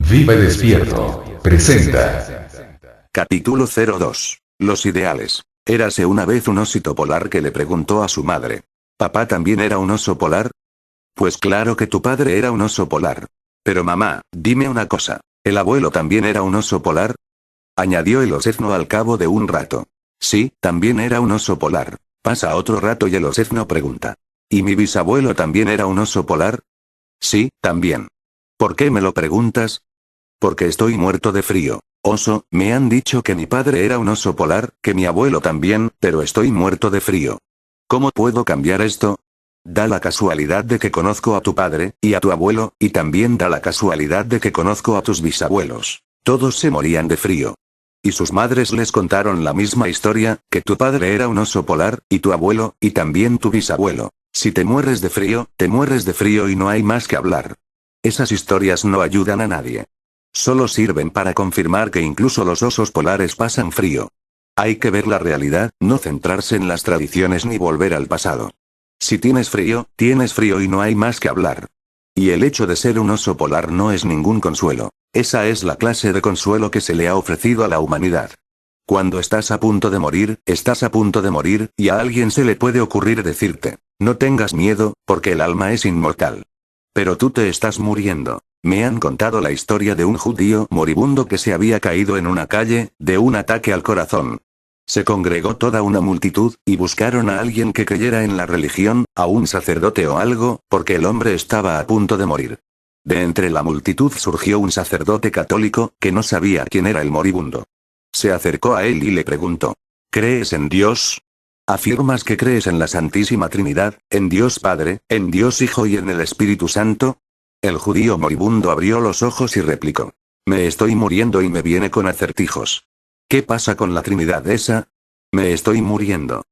Vive Despierto presenta. Capítulo 02. Los ideales. Érase una vez un osito polar que le preguntó a su madre: ¿Papá también era un oso polar? Pues claro que tu padre era un oso polar. Pero mamá, dime una cosa, ¿el abuelo también era un oso polar? Añadió el osezno al cabo de un rato. Sí, también era un oso polar. Pasa otro rato y el osezno pregunta: ¿y mi bisabuelo también era un oso polar? Sí, también. ¿Por qué me lo preguntas? Porque estoy muerto de frío. Oso, me han dicho que mi padre era un oso polar, que mi abuelo también, pero estoy muerto de frío. ¿Cómo puedo cambiar esto? Da la casualidad de que conozco a tu padre, y a tu abuelo, y también da la casualidad de que conozco a tus bisabuelos. Todos se morían de frío. Y sus madres les contaron la misma historia, que tu padre era un oso polar, y tu abuelo, y también tu bisabuelo. Si te mueres de frío, te mueres de frío y no hay más que hablar. Esas historias no ayudan a nadie. Solo sirven para confirmar que incluso los osos polares pasan frío. Hay que ver la realidad, no centrarse en las tradiciones ni volver al pasado. Si tienes frío y no hay más que hablar. Y el hecho de ser un oso polar no es ningún consuelo. Esa es la clase de consuelo que se le ha ofrecido a la humanidad. Cuando estás a punto de morir, y a alguien se le puede ocurrir decirte: no tengas miedo, porque el alma es inmortal. Pero tú te estás muriendo. Me han contado la historia de un judío moribundo que se había caído en una calle, de un ataque al corazón. Se congregó toda una multitud, y buscaron a alguien que creyera en la religión, a un sacerdote o algo, porque el hombre estaba a punto de morir. De entre la multitud surgió un sacerdote católico, que no sabía quién era el moribundo. Se acercó a él y le preguntó: ¿crees en Dios? ¿Afirmas que crees en la Santísima Trinidad, en Dios Padre, en Dios Hijo y en el Espíritu Santo? El judío moribundo abrió los ojos y replicó: me estoy muriendo y me viene con acertijos. ¿Qué pasa con la Trinidad esa? Me estoy muriendo.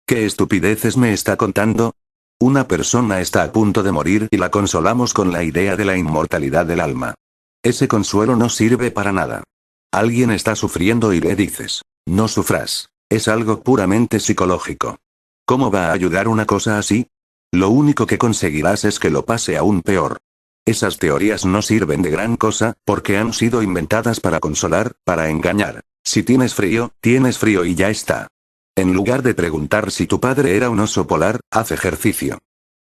¿Qué estupideces me está contando? Una persona está a punto de morir y la consolamos con la idea de la inmortalidad del alma. Ese consuelo no sirve para nada. Alguien está sufriendo y le dices: no sufras. Es algo puramente psicológico. ¿Cómo va a ayudar una cosa así? Lo único que conseguirás es que lo pase aún peor. Esas teorías no sirven de gran cosa, porque han sido inventadas para consolar, para engañar. Si tienes frío y ya está. En lugar de preguntar si tu padre era un oso polar, haz ejercicio.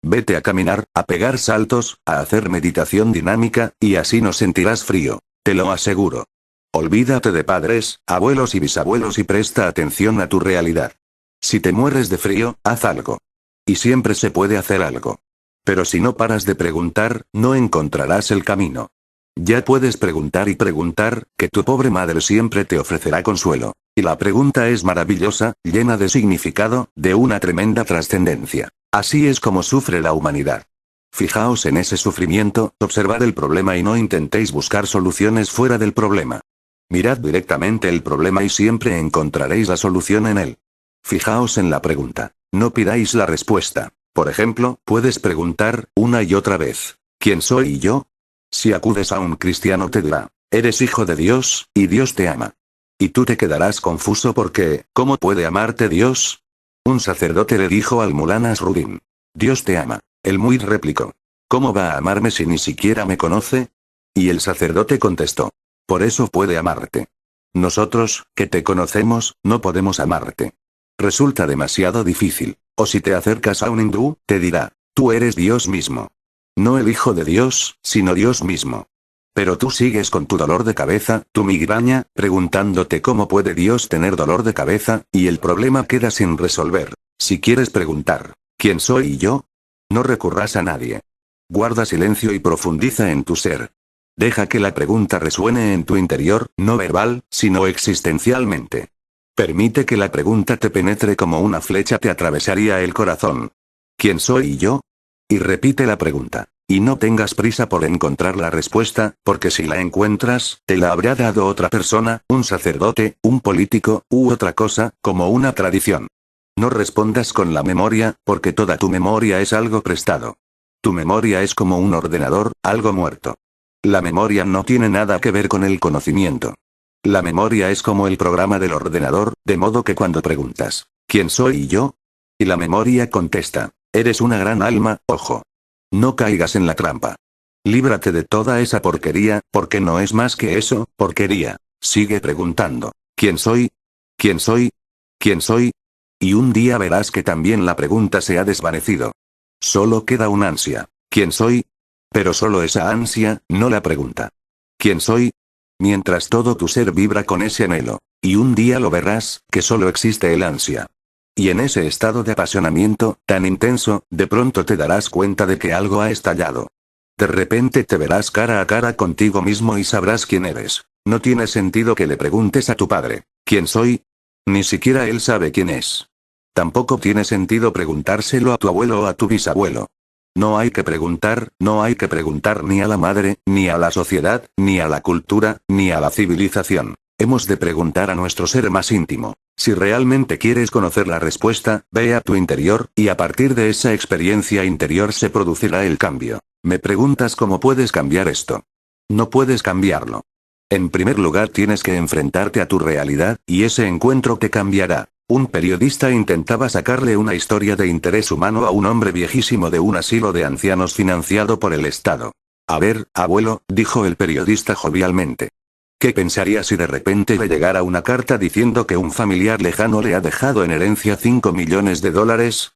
Vete a caminar, a pegar saltos, a hacer meditación dinámica, y así no sentirás frío. Te lo aseguro. Olvídate de padres, abuelos y bisabuelos y presta atención a tu realidad. Si te mueres de frío, haz algo. Y siempre se puede hacer algo. Pero si no paras de preguntar, no encontrarás el camino. Ya puedes preguntar y preguntar, que tu pobre madre siempre te ofrecerá consuelo. Y la pregunta es maravillosa, llena de significado, de una tremenda trascendencia. Así es como sufre la humanidad. Fijaos en ese sufrimiento, observad el problema y no intentéis buscar soluciones fuera del problema. Mirad directamente el problema y siempre encontraréis la solución en él. Fijaos en la pregunta. No pidáis la respuesta. Por ejemplo, puedes preguntar, una y otra vez: ¿quién soy yo? Si acudes a un cristiano te dirá: eres hijo de Dios, y Dios te ama. Y tú te quedarás confuso porque, ¿cómo puede amarte Dios? Un sacerdote le dijo al mulá Nasruddin: Dios te ama. El muid replicó: ¿cómo va a amarme si ni siquiera me conoce? Y el sacerdote contestó: por eso puede amarte. Nosotros, que te conocemos, no podemos amarte. Resulta demasiado difícil. O si te acercas a un hindú, te dirá: tú eres Dios mismo. No el Hijo de Dios, sino Dios mismo. Pero tú sigues con tu dolor de cabeza, tu migraña, preguntándote cómo puede Dios tener dolor de cabeza, y el problema queda sin resolver. Si quieres preguntar: ¿quién soy yo? No recurras a nadie. Guarda silencio y profundiza en tu ser. Deja que la pregunta resuene en tu interior, no verbal, sino existencialmente. Permite que la pregunta te penetre como una flecha te atravesaría el corazón. ¿Quién soy yo? Y repite la pregunta. Y no tengas prisa por encontrar la respuesta, porque si la encuentras, te la habrá dado otra persona, un sacerdote, un político, u otra cosa, como una tradición. No respondas con la memoria, porque toda tu memoria es algo prestado. Tu memoria es como un ordenador, algo muerto. La memoria no tiene nada que ver con el conocimiento. La memoria es como el programa del ordenador, de modo que cuando preguntas: ¿quién soy yo? Y la memoria contesta: eres una gran alma, ojo. No caigas en la trampa. Líbrate de toda esa porquería, porque no es más que eso, porquería. Sigue preguntando. ¿Quién soy? ¿Quién soy? ¿Quién soy? Y un día verás que también la pregunta se ha desvanecido. Solo queda una ansia. ¿Quién soy? Pero solo esa ansia, no la pregunta. ¿Quién soy? Mientras todo tu ser vibra con ese anhelo. Y un día lo verás, que solo existe el ansia. Y en ese estado de apasionamiento, tan intenso, de pronto te darás cuenta de que algo ha estallado. De repente te verás cara a cara contigo mismo y sabrás quién eres. No tiene sentido que le preguntes a tu padre, ¿quién soy? Ni siquiera él sabe quién es. Tampoco tiene sentido preguntárselo a tu abuelo o a tu bisabuelo. No hay que preguntar ni a la madre, ni a la sociedad, ni a la cultura, ni a la civilización. Hemos de preguntar a nuestro ser más íntimo. Si realmente quieres conocer la respuesta, ve a tu interior, y a partir de esa experiencia interior se producirá el cambio. Me preguntas cómo puedes cambiar esto. No puedes cambiarlo. En primer lugar tienes que enfrentarte a tu realidad, y ese encuentro te cambiará. Un periodista intentaba sacarle una historia de interés humano a un hombre viejísimo de un asilo de ancianos financiado por el Estado. A ver, abuelo, dijo el periodista jovialmente. ¿Qué pensaría si de repente le llegara una carta diciendo que un familiar lejano le ha dejado en herencia 5 millones de dólares?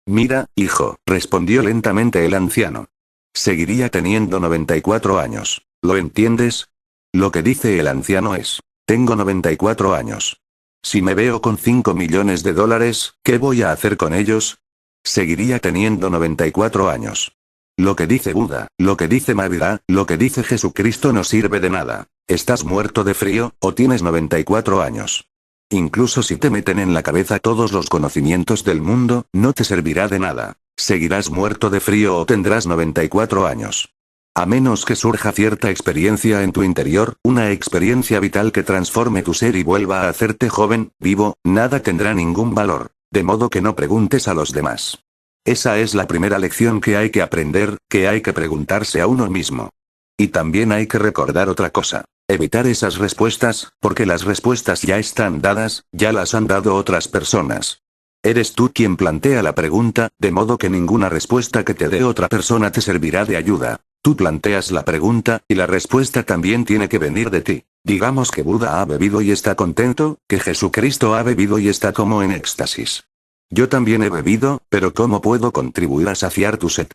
Mira, hijo, respondió lentamente el anciano. Seguiría teniendo 94 años. ¿Lo entiendes? Lo que dice el anciano es, tengo 94 años. Si me veo con 5 millones de dólares, ¿qué voy a hacer con ellos? Seguiría teniendo 94 años. Lo que dice Buda, lo que dice Mahavira, lo que dice Jesucristo no sirve de nada. ¿Estás muerto de frío, o tienes 94 años? Incluso si te meten en la cabeza todos los conocimientos del mundo, no te servirá de nada. Seguirás muerto de frío o tendrás 94 años. A menos que surja cierta experiencia en tu interior, una experiencia vital que transforme tu ser y vuelva a hacerte joven, vivo, nada tendrá ningún valor. De modo que no preguntes a los demás. Esa es la primera lección que hay que aprender, que hay que preguntarse a uno mismo. Y también hay que recordar otra cosa. Evitar esas respuestas, porque las respuestas ya están dadas, ya las han dado otras personas. Eres tú quien plantea la pregunta, de modo que ninguna respuesta que te dé otra persona te servirá de ayuda. Tú planteas la pregunta, y la respuesta también tiene que venir de ti. Digamos que Buda ha bebido y está contento, que Jesucristo ha bebido y está como en éxtasis. Yo también he bebido, pero ¿cómo puedo contribuir a saciar tu sed?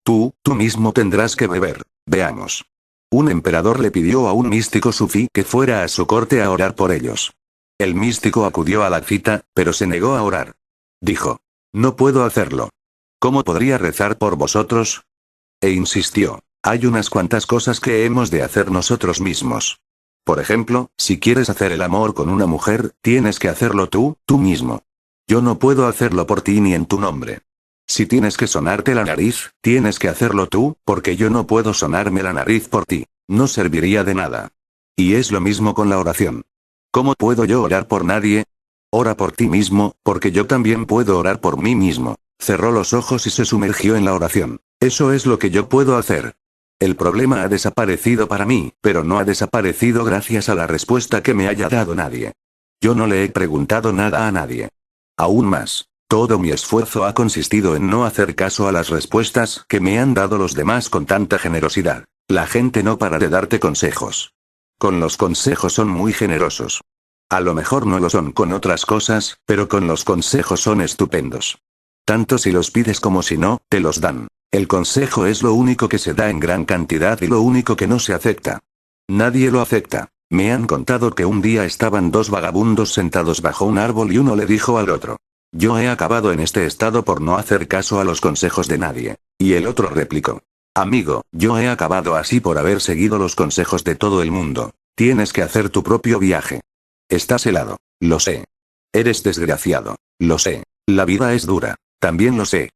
Tú mismo tendrás que beber. Veamos. Un emperador le pidió a un místico sufí que fuera a su corte a orar por ellos. El místico acudió a la cita, pero se negó a orar. Dijo, no puedo hacerlo. ¿Cómo podría rezar por vosotros? E insistió, hay unas cuantas cosas que hemos de hacer nosotros mismos. Por ejemplo, si quieres hacer el amor con una mujer, tienes que hacerlo tú mismo. Yo no puedo hacerlo por ti ni en tu nombre. Si tienes que sonarte la nariz, tienes que hacerlo tú, porque yo no puedo sonarme la nariz por ti. No serviría de nada. Y es lo mismo con la oración. ¿Cómo puedo yo orar por nadie? Ora por ti mismo, porque yo también puedo orar por mí mismo. Cerró los ojos y se sumergió en la oración. Eso es lo que yo puedo hacer. El problema ha desaparecido para mí, pero no ha desaparecido gracias a la respuesta que me haya dado nadie. Yo no le he preguntado nada a nadie. Aún más. Todo mi esfuerzo ha consistido en no hacer caso a las respuestas que me han dado los demás con tanta generosidad. La gente no para de darte consejos. Con los consejos son muy generosos. A lo mejor no lo son con otras cosas, pero con los consejos son estupendos. Tanto si los pides como si no, te los dan. El consejo es lo único que se da en gran cantidad y lo único que no se acepta. Nadie lo acepta. Me han contado que un día estaban dos vagabundos sentados bajo un árbol y uno le dijo al otro. Yo he acabado en este estado por no hacer caso a los consejos de nadie. Y el otro replicó. Amigo, yo he acabado así por haber seguido los consejos de todo el mundo. Tienes que hacer tu propio viaje. Estás helado. Lo sé. Eres desgraciado. Lo sé. La vida es dura. También lo sé.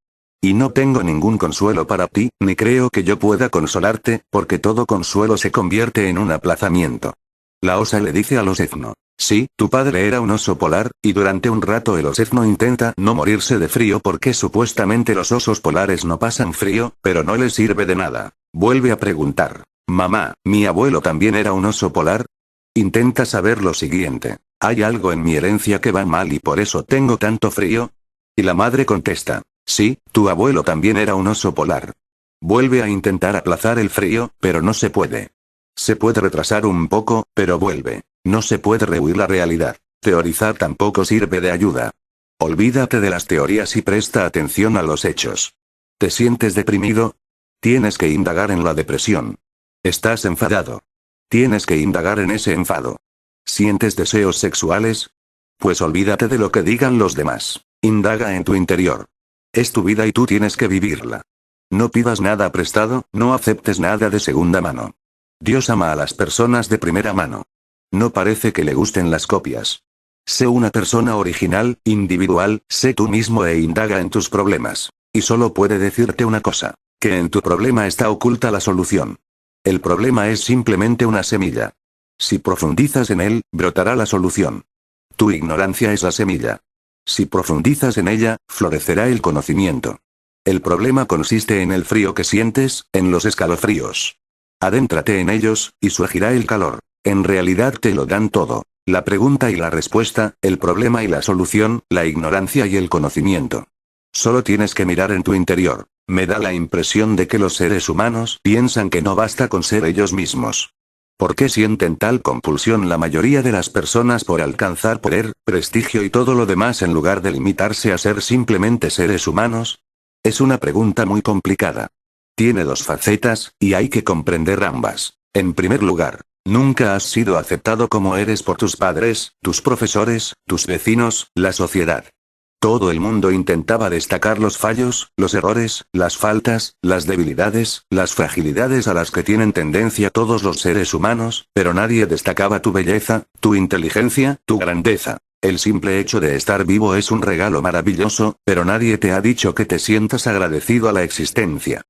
Y no tengo ningún consuelo para ti, ni creo que yo pueda consolarte, porque todo consuelo se convierte en un aplazamiento. La osa le dice al osezno. Sí, tu padre era un oso polar, y durante un rato el osezno intenta no morirse de frío porque supuestamente los osos polares no pasan frío, pero no les sirve de nada. Vuelve a preguntar. Mamá, ¿mi abuelo también era un oso polar? Intenta saber lo siguiente. ¿Hay algo en mi herencia que va mal y por eso tengo tanto frío? Y la madre contesta. Sí, tu abuelo también era un oso polar. Vuelve a intentar aplazar el frío, pero no se puede. Se puede retrasar un poco, pero vuelve. No se puede rehuir la realidad. Teorizar tampoco sirve de ayuda. Olvídate de las teorías y presta atención a los hechos. ¿Te sientes deprimido? Tienes que indagar en la depresión. ¿Estás enfadado? Tienes que indagar en ese enfado. ¿Sientes deseos sexuales? Pues olvídate de lo que digan los demás. Indaga en tu interior. Es tu vida y tú tienes que vivirla. No pidas nada prestado, no aceptes nada de segunda mano. Dios ama a las personas de primera mano. No parece que le gusten las copias. Sé una persona original, individual, sé tú mismo e indaga en tus problemas. Y solo puede decirte una cosa, que en tu problema está oculta la solución. El problema es simplemente una semilla. Si profundizas en él, brotará la solución. Tu ignorancia es la semilla. Si profundizas en ella, florecerá el conocimiento. El problema consiste en el frío que sientes, en los escalofríos. Adéntrate en ellos, y surgirá el calor. En realidad te lo dan todo. La pregunta y la respuesta, el problema y la solución, la ignorancia y el conocimiento. Solo tienes que mirar en tu interior. Me da la impresión de que los seres humanos piensan que no basta con ser ellos mismos. ¿Por qué sienten tal compulsión la mayoría de las personas por alcanzar poder, prestigio y todo lo demás en lugar de limitarse a ser simplemente seres humanos? Es una pregunta muy complicada. Tiene dos facetas, y hay que comprender ambas. En primer lugar, nunca has sido aceptado como eres por tus padres, tus profesores, tus vecinos, la sociedad. Todo el mundo intentaba destacar los fallos, los errores, las faltas, las debilidades, las fragilidades a las que tienen tendencia todos los seres humanos, pero nadie destacaba tu belleza, tu inteligencia, tu grandeza. El simple hecho de estar vivo es un regalo maravilloso, pero nadie te ha dicho que te sientas agradecido a la existencia.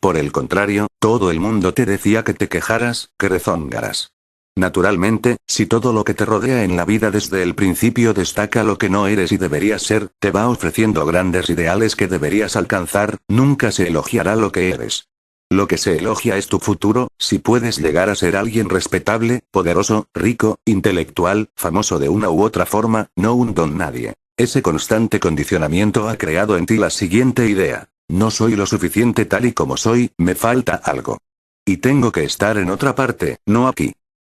Por el contrario, todo el mundo te decía que te quejaras, que rezongaras. Naturalmente, si todo lo que te rodea en la vida desde el principio destaca lo que no eres y deberías ser, te va ofreciendo grandes ideales que deberías alcanzar, nunca se elogiará lo que eres. Lo que se elogia es tu futuro, si puedes llegar a ser alguien respetable, poderoso, rico, intelectual, famoso de una u otra forma, no un don nadie. Ese constante condicionamiento ha creado en ti la siguiente idea: no soy lo suficiente tal y como soy, me falta algo. Y tengo que estar en otra parte, no aquí.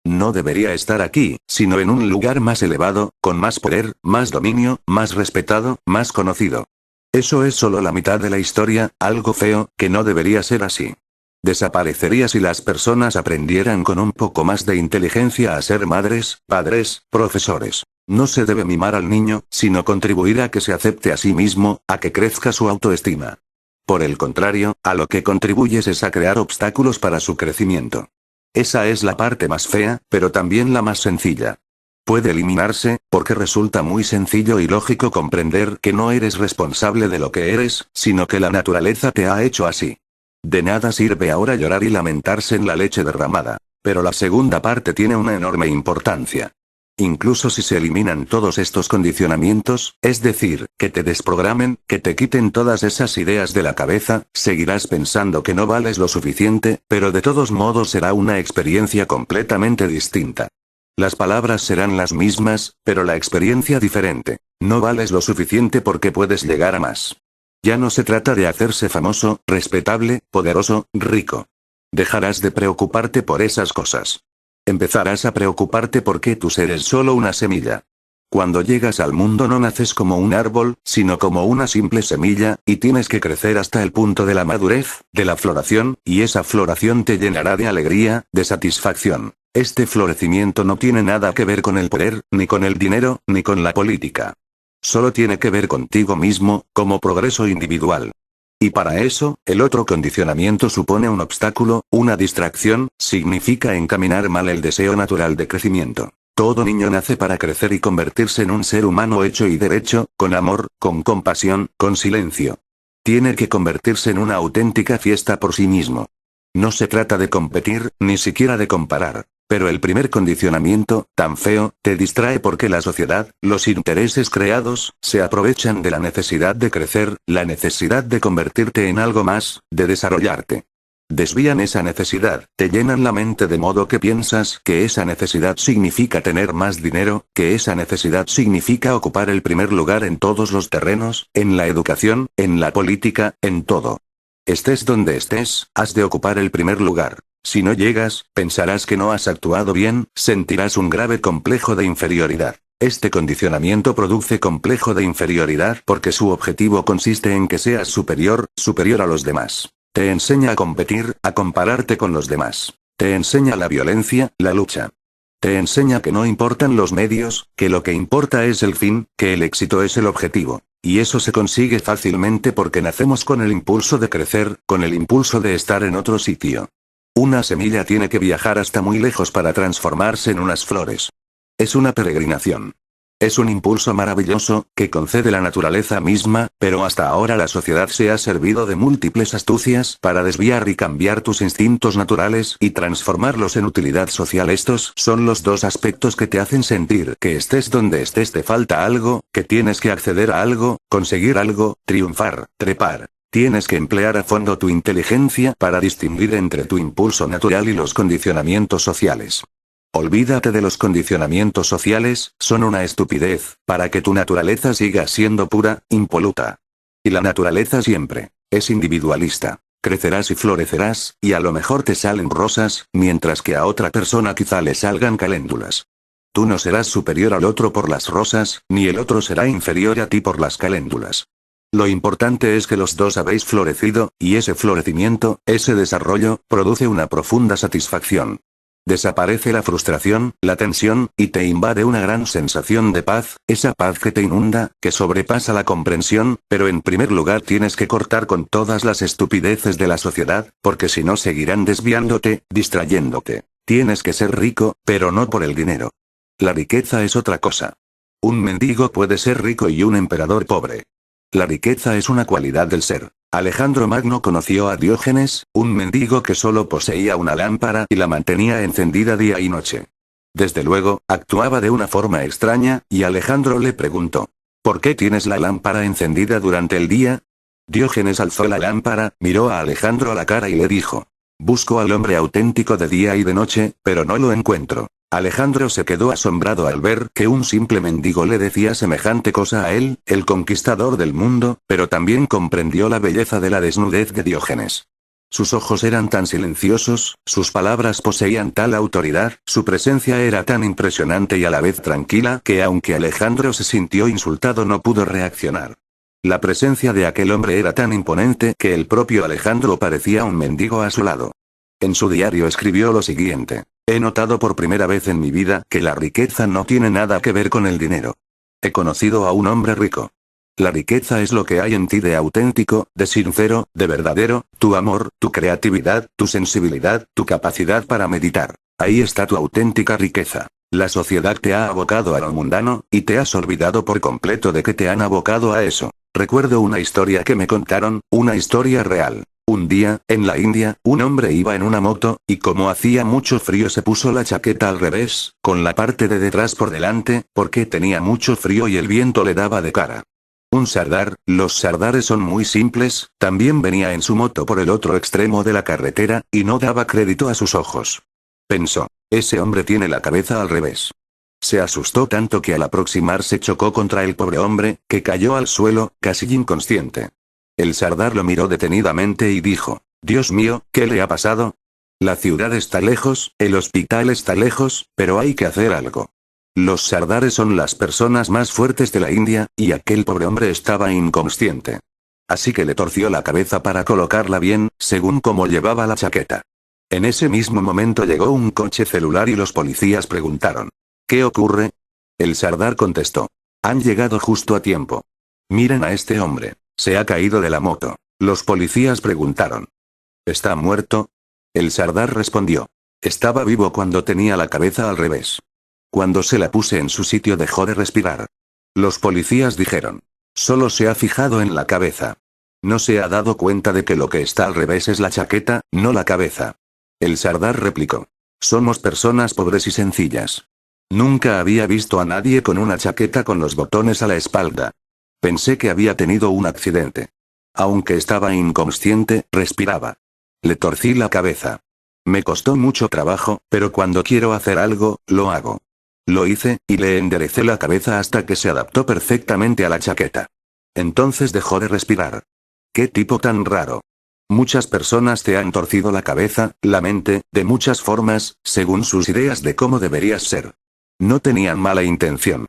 No debería estar aquí, sino en un lugar más elevado, con más poder, más dominio, más respetado, más conocido. Eso es solo la mitad de la historia, algo feo, que no debería ser así. Desaparecería si las personas aprendieran con un poco más de inteligencia a ser madres, padres, profesores. No se debe mimar al niño, sino contribuir a que se acepte a sí mismo, a que crezca su autoestima. Por el contrario, a lo que contribuyes es a crear obstáculos para su crecimiento. Esa es la parte más fea, pero también la más sencilla. Puede eliminarse, porque resulta muy sencillo y lógico comprender que no eres responsable de lo que eres, sino que la naturaleza te ha hecho así. De nada sirve ahora llorar y lamentarse en la leche derramada. Pero la segunda parte tiene una enorme importancia. Incluso si se eliminan todos estos condicionamientos, es decir, que te desprogramen, que te quiten todas esas ideas de la cabeza, seguirás pensando que no vales lo suficiente, pero de todos modos será una experiencia completamente distinta. Las palabras serán las mismas, pero la experiencia diferente. No vales lo suficiente porque puedes llegar a más. Ya no se trata de hacerse famoso, respetable, poderoso, rico. Dejarás de preocuparte por esas cosas. Empezarás a preocuparte porque tú eres solo una semilla. Cuando llegas al mundo no naces como un árbol, sino como una simple semilla, y tienes que crecer hasta el punto de la madurez, de la floración, y esa floración te llenará de alegría, de satisfacción. Este florecimiento no tiene nada que ver con el poder, ni con el dinero, ni con la política. Solo tiene que ver contigo mismo, como progreso individual. Y para eso, el otro condicionamiento supone un obstáculo, una distracción, significa encaminar mal el deseo natural de crecimiento. Todo niño nace para crecer y convertirse en un ser humano hecho y derecho, con amor, con compasión, con silencio. Tiene que convertirse en una auténtica fiesta por sí mismo. No se trata de competir, ni siquiera de comparar. Pero el primer condicionamiento, tan feo, te distrae porque la sociedad, los intereses creados, se aprovechan de la necesidad de crecer, la necesidad de convertirte en algo más, de desarrollarte. Desvían esa necesidad, te llenan la mente de modo que piensas que esa necesidad significa tener más dinero, que esa necesidad significa ocupar el primer lugar en todos los terrenos, en la educación, en la política, en todo. Estés donde estés, has de ocupar el primer lugar. Si no llegas, pensarás que no has actuado bien, sentirás un grave complejo de inferioridad. Este condicionamiento produce complejo de inferioridad porque su objetivo consiste en que seas superior a los demás. Te enseña a competir, a compararte con los demás. Te enseña la violencia, la lucha. Te enseña que no importan los medios, que lo que importa es el fin, que el éxito es el objetivo. Y eso se consigue fácilmente porque nacemos con el impulso de crecer, con el impulso de estar en otro sitio. Una semilla tiene que viajar hasta muy lejos para transformarse en unas flores. Es una peregrinación. Es un impulso maravilloso, que concede la naturaleza misma, pero hasta ahora la sociedad se ha servido de múltiples astucias para desviar y cambiar tus instintos naturales y transformarlos en utilidad social. Estos son los dos aspectos que te hacen sentir que estés donde estés te falta algo, que tienes que acceder a algo, conseguir algo, triunfar, trepar. Tienes que emplear a fondo tu inteligencia para distinguir entre tu impulso natural y los condicionamientos sociales. Olvídate de los condicionamientos sociales, son una estupidez, para que tu naturaleza siga siendo pura, impoluta. Y la naturaleza siempre es individualista. Crecerás y florecerás, y a lo mejor te salen rosas, mientras que a otra persona quizá le salgan caléndulas. Tú no serás superior al otro por las rosas, ni el otro será inferior a ti por las caléndulas. Lo importante es que los dos habéis florecido, y ese florecimiento, ese desarrollo, produce una profunda satisfacción. Desaparece la frustración, la tensión, y te invade una gran sensación de paz, esa paz que te inunda, que sobrepasa la comprensión, pero en primer lugar tienes que cortar con todas las estupideces de la sociedad, porque si no seguirán desviándote, distrayéndote. Tienes que ser rico, pero no por el dinero. La riqueza es otra cosa. Un mendigo puede ser rico y un emperador pobre. La riqueza es una cualidad del ser. Alejandro Magno conoció a Diógenes, un mendigo que solo poseía una lámpara y la mantenía encendida día y noche. Desde luego, actuaba de una forma extraña, y Alejandro le preguntó: ¿por qué tienes la lámpara encendida durante el día? Diógenes alzó la lámpara, miró a Alejandro a la cara y le dijo: busco al hombre auténtico de día y de noche, pero no lo encuentro. Alejandro se quedó asombrado al ver que un simple mendigo le decía semejante cosa a él, el conquistador del mundo, pero también comprendió la belleza de la desnudez de Diógenes. Sus ojos eran tan silenciosos, sus palabras poseían tal autoridad, su presencia era tan impresionante y a la vez tranquila que aunque Alejandro se sintió insultado no pudo reaccionar. La presencia de aquel hombre era tan imponente que el propio Alejandro parecía un mendigo a su lado. En su diario escribió lo siguiente: he notado por primera vez en mi vida que la riqueza no tiene nada que ver con el dinero. He conocido a un hombre rico. La riqueza es lo que hay en ti de auténtico, de sincero, de verdadero, tu amor, tu creatividad, tu sensibilidad, tu capacidad para meditar. Ahí está tu auténtica riqueza. La sociedad te ha abocado a lo mundano, y te has olvidado por completo de que te han abocado a eso. Recuerdo una historia que me contaron, una historia real. Un día, en la India, un hombre iba en una moto, y como hacía mucho frío se puso la chaqueta al revés, con la parte de detrás por delante, porque tenía mucho frío y el viento le daba de cara. Un sardar, los sardares son muy simples, también venía en su moto por el otro extremo de la carretera, y no daba crédito a sus ojos. Pensó: ese hombre tiene la cabeza al revés. Se asustó tanto que al aproximarse chocó contra el pobre hombre, que cayó al suelo, casi inconsciente. El sardar lo miró detenidamente y dijo: Dios mío, ¿qué le ha pasado? La ciudad está lejos, el hospital está lejos, pero hay que hacer algo. Los sardares son las personas más fuertes de la India, y aquel pobre hombre estaba inconsciente. Así que le torció la cabeza para colocarla bien, según como llevaba la chaqueta. En ese mismo momento llegó un coche celular y los policías preguntaron: ¿qué ocurre? El sardar contestó: han llegado justo a tiempo. Miren a este hombre. Se ha caído de la moto. Los policías preguntaron: ¿está muerto? El sardar respondió: estaba vivo cuando tenía la cabeza al revés. Cuando se la puse en su sitio dejó de respirar. Los policías dijeron: solo se ha fijado en la cabeza. No se ha dado cuenta de que lo que está al revés es la chaqueta, no la cabeza. El sardar replicó: somos personas pobres y sencillas. Nunca había visto a nadie con una chaqueta con los botones a la espalda. Pensé que había tenido un accidente. Aunque estaba inconsciente, respiraba. Le torcí la cabeza. Me costó mucho trabajo, pero cuando quiero hacer algo, lo hago. Lo hice, y le enderecé la cabeza hasta que se adaptó perfectamente a la chaqueta. Entonces dejó de respirar. ¡Qué tipo tan raro! Muchas personas te han torcido la cabeza, la mente, de muchas formas, según sus ideas de cómo deberías ser. No tenían mala intención.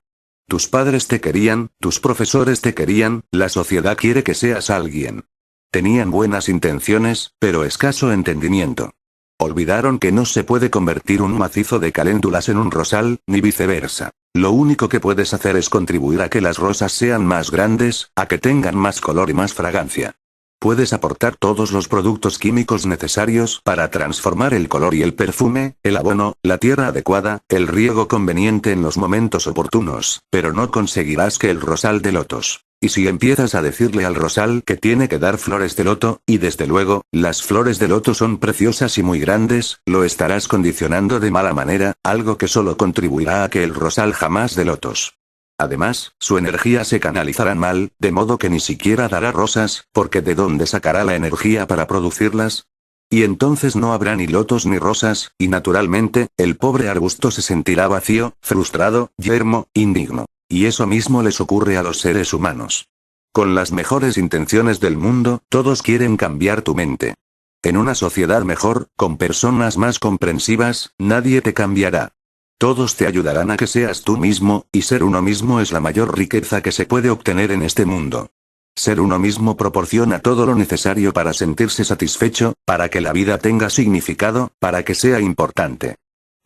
Tus padres te querían, tus profesores te querían, la sociedad quiere que seas alguien. Tenían buenas intenciones, pero escaso entendimiento. Olvidaron que no se puede convertir un macizo de caléndulas en un rosal, ni viceversa. Lo único que puedes hacer es contribuir a que las rosas sean más grandes, a que tengan más color y más fragancia. Puedes aportar todos los productos químicos necesarios para transformar el color y el perfume, el abono, la tierra adecuada, el riego conveniente en los momentos oportunos, pero no conseguirás que el rosal de lotos. Y si empiezas a decirle al rosal que tiene que dar flores de loto, y desde luego, las flores de loto son preciosas y muy grandes, lo estarás condicionando de mala manera, algo que solo contribuirá a que el rosal jamás dé lotos. Además, su energía se canalizará mal, de modo que ni siquiera dará rosas, porque ¿de dónde sacará la energía para producirlas? Y entonces no habrá ni lotos ni rosas, y naturalmente, el pobre arbusto se sentirá vacío, frustrado, yermo, indigno. Y eso mismo les ocurre a los seres humanos. Con las mejores intenciones del mundo, todos quieren cambiar tu mente. En una sociedad mejor, con personas más comprensivas, nadie te cambiará. Todos te ayudarán a que seas tú mismo, y ser uno mismo es la mayor riqueza que se puede obtener en este mundo. Ser uno mismo proporciona todo lo necesario para sentirse satisfecho, para que la vida tenga significado, para que sea importante.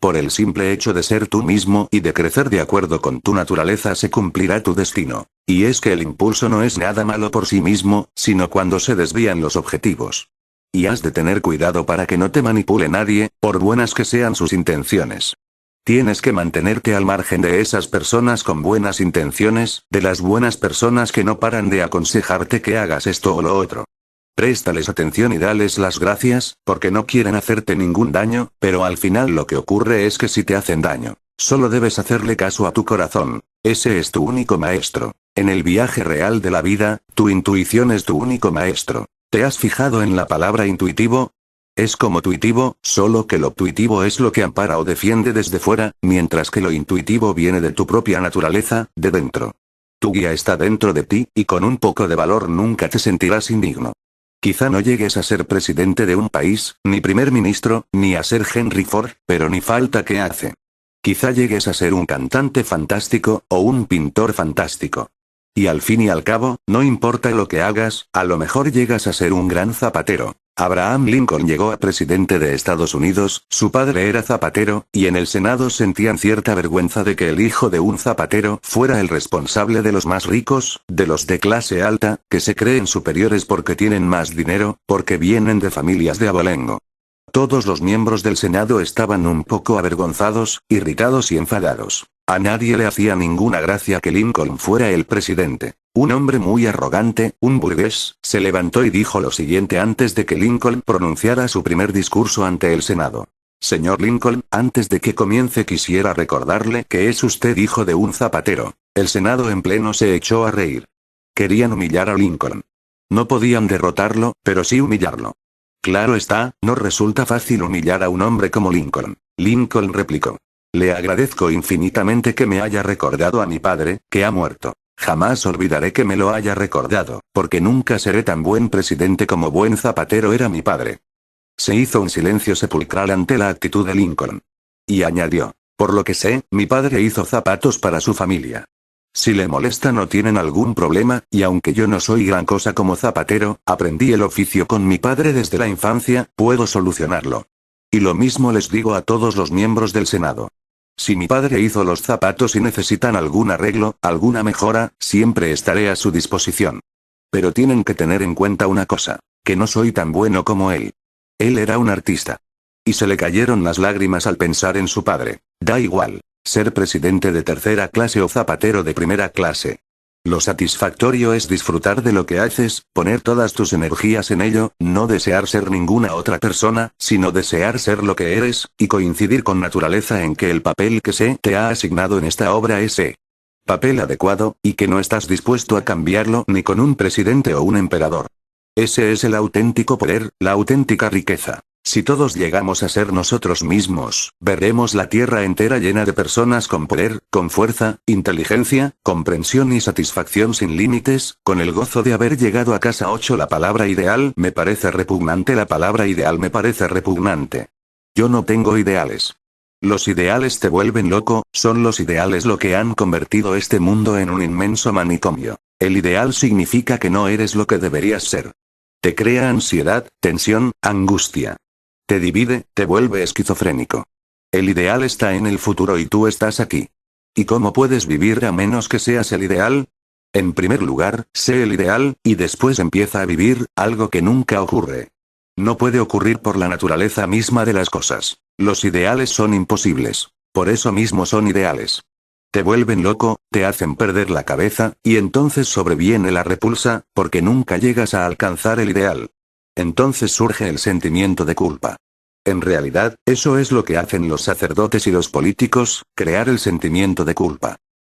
Por el simple hecho de ser tú mismo y de crecer de acuerdo con tu naturaleza se cumplirá tu destino. Y es que el impulso no es nada malo por sí mismo, sino cuando se desvían los objetivos. Y has de tener cuidado para que no te manipule nadie, por buenas que sean sus intenciones. Tienes que mantenerte al margen de esas personas con buenas intenciones, de las buenas personas que no paran de aconsejarte que hagas esto o lo otro. Préstales atención y dales las gracias, porque no quieren hacerte ningún daño, pero al final lo que ocurre es que si te hacen daño, solo debes hacerle caso a tu corazón. Ese es tu único maestro. En el viaje real de la vida, tu intuición es tu único maestro. ¿Te has fijado en la palabra intuitivo? Es como tuitivo, solo que lo tuitivo es lo que ampara o defiende desde fuera, mientras que lo intuitivo viene de tu propia naturaleza, de dentro. Tu guía está dentro de ti, y con un poco de valor nunca te sentirás indigno. Quizá no llegues a ser presidente de un país, ni primer ministro, ni a ser Henry Ford, pero ni falta que hace. Quizá llegues a ser un cantante fantástico, o un pintor fantástico. Y al fin y al cabo, no importa lo que hagas, a lo mejor llegas a ser un gran zapatero. Abraham Lincoln llegó a presidente de Estados Unidos, su padre era zapatero, y en el Senado sentían cierta vergüenza de que el hijo de un zapatero fuera el responsable de los más ricos, de los de clase alta, que se creen superiores porque tienen más dinero, porque vienen de familias de abolengo. Todos los miembros del Senado estaban un poco avergonzados, irritados y enfadados. A nadie le hacía ninguna gracia que Lincoln fuera el presidente. Un hombre muy arrogante, un burgués, se levantó y dijo lo siguiente antes de que Lincoln pronunciara su primer discurso ante el Senado. Señor Lincoln, antes de que comience quisiera recordarle que es usted hijo de un zapatero. El Senado en pleno se echó a reír. Querían humillar a Lincoln. No podían derrotarlo, pero sí humillarlo. Claro está, no resulta fácil humillar a un hombre como Lincoln. Lincoln replicó. Le agradezco infinitamente que me haya recordado a mi padre, que ha muerto. Jamás olvidaré que me lo haya recordado, porque nunca seré tan buen presidente como buen zapatero era mi padre. Se hizo un silencio sepulcral ante la actitud de Lincoln. Y añadió, por lo que sé, mi padre hizo zapatos para su familia. Si le molesta no tienen algún problema, y aunque yo no soy gran cosa como zapatero, aprendí el oficio con mi padre desde la infancia, puedo solucionarlo. Y lo mismo les digo a todos los miembros del Senado. Si mi padre hizo los zapatos y necesitan algún arreglo, alguna mejora, siempre estaré a su disposición. Pero tienen que tener en cuenta una cosa, que no soy tan bueno como él. Él era un artista. Y se le cayeron las lágrimas al pensar en su padre. Da igual, ser presidente de tercera clase o zapatero de primera clase. Lo satisfactorio es disfrutar de lo que haces, poner todas tus energías en ello, no desear ser ninguna otra persona, sino desear ser lo que eres, y coincidir con naturaleza en que el papel que se te ha asignado en esta obra es papel adecuado, y que no estás dispuesto a cambiarlo ni con un presidente o un emperador. Ese es el auténtico poder, la auténtica riqueza. Si todos llegamos a ser nosotros mismos, veremos la Tierra entera llena de personas con poder, con fuerza, inteligencia, comprensión y satisfacción sin límites, con el gozo de haber llegado a casa. 8. La palabra ideal me parece repugnante. La palabra ideal me parece repugnante. Yo no tengo ideales. Los ideales te vuelven loco, son los ideales lo que han convertido este mundo en un inmenso manicomio. El ideal significa que no eres lo que deberías ser. Te crea ansiedad, tensión, angustia. Te divide, te vuelve esquizofrénico. El ideal está en el futuro y tú estás aquí. ¿Y cómo puedes vivir a menos que seas el ideal? En primer lugar, sé el ideal, y después empieza a vivir, algo que nunca ocurre. No puede ocurrir por la naturaleza misma de las cosas. Los ideales son imposibles. Por eso mismo son ideales. Te vuelven loco, te hacen perder la cabeza, y entonces sobreviene la repulsa, porque nunca llegas a alcanzar el ideal. Entonces surge el sentimiento de culpa. En realidad, eso es lo que hacen los sacerdotes y los políticos, crear el sentimiento de culpa.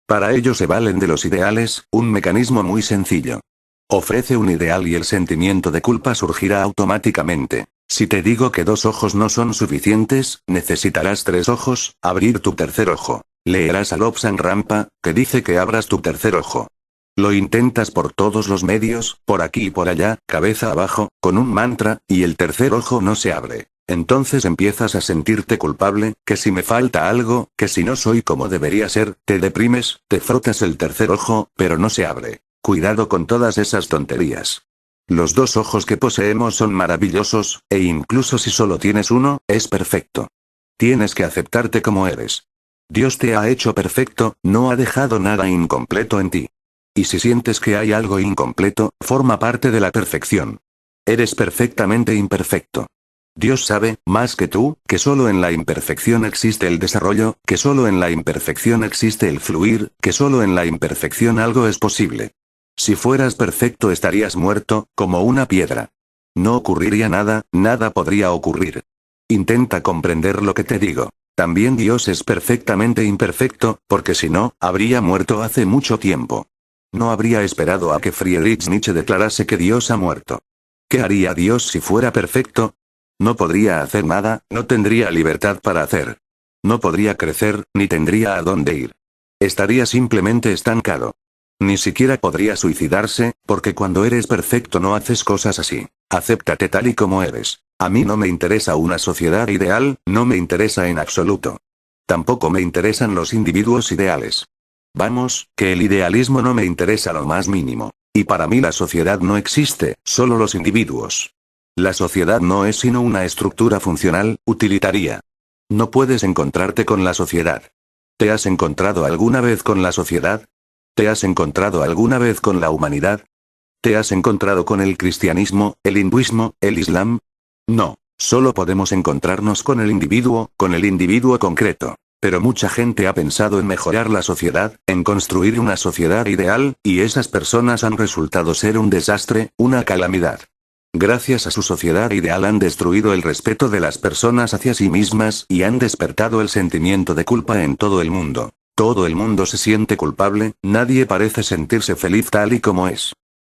Para ello se valen de los ideales, un mecanismo muy sencillo. Ofrece un ideal y el sentimiento de culpa surgirá automáticamente. Si te digo que 2 ojos no son suficientes, necesitarás 3 ojos, abrir tu tercer ojo. Leerás a Lobsang Rampa, que dice que abras tu tercer ojo. Lo intentas por todos los medios, por aquí y por allá, cabeza abajo, con un mantra, y el tercer ojo no se abre. Entonces empiezas a sentirte culpable, que si me falta algo, que si no soy como debería ser, te deprimes, te frotas el tercer ojo, pero no se abre. Cuidado con todas esas tonterías. Los 2 ojos que poseemos son maravillosos, e incluso si solo tienes uno, es perfecto. Tienes que aceptarte como eres. Dios te ha hecho perfecto, no ha dejado nada incompleto en ti. Y si sientes que hay algo incompleto, forma parte de la perfección. Eres perfectamente imperfecto. Dios sabe, más que tú, que solo en la imperfección existe el desarrollo, que solo en la imperfección existe el fluir, que solo en la imperfección algo es posible. Si fueras perfecto estarías muerto, como una piedra. No ocurriría nada, nada podría ocurrir. Intenta comprender lo que te digo. También Dios es perfectamente imperfecto, porque si no, habría muerto hace mucho tiempo. No habría esperado a que Friedrich Nietzsche declarase que Dios ha muerto. ¿Qué haría Dios si fuera perfecto? No podría hacer nada, no tendría libertad para hacer. No podría crecer, ni tendría a dónde ir. Estaría simplemente estancado. Ni siquiera podría suicidarse, porque cuando eres perfecto no haces cosas así. Acéptate tal y como eres. A mí no me interesa una sociedad ideal, no me interesa en absoluto. Tampoco me interesan los individuos ideales. Vamos, que el idealismo no me interesa lo más mínimo. Y para mí la sociedad no existe, solo los individuos. La sociedad no es sino una estructura funcional, utilitaria. No puedes encontrarte con la sociedad. ¿Te has encontrado alguna vez con la sociedad? ¿Te has encontrado alguna vez con la humanidad? ¿Te has encontrado con el cristianismo, el hinduismo, el islam? No, solo podemos encontrarnos con el individuo concreto. Pero mucha gente ha pensado en mejorar la sociedad, en construir una sociedad ideal, y esas personas han resultado ser un desastre, una calamidad. Gracias a su sociedad ideal han destruido el respeto de las personas hacia sí mismas y han despertado el sentimiento de culpa en todo el mundo. Todo el mundo se siente culpable, nadie parece sentirse feliz tal y como es.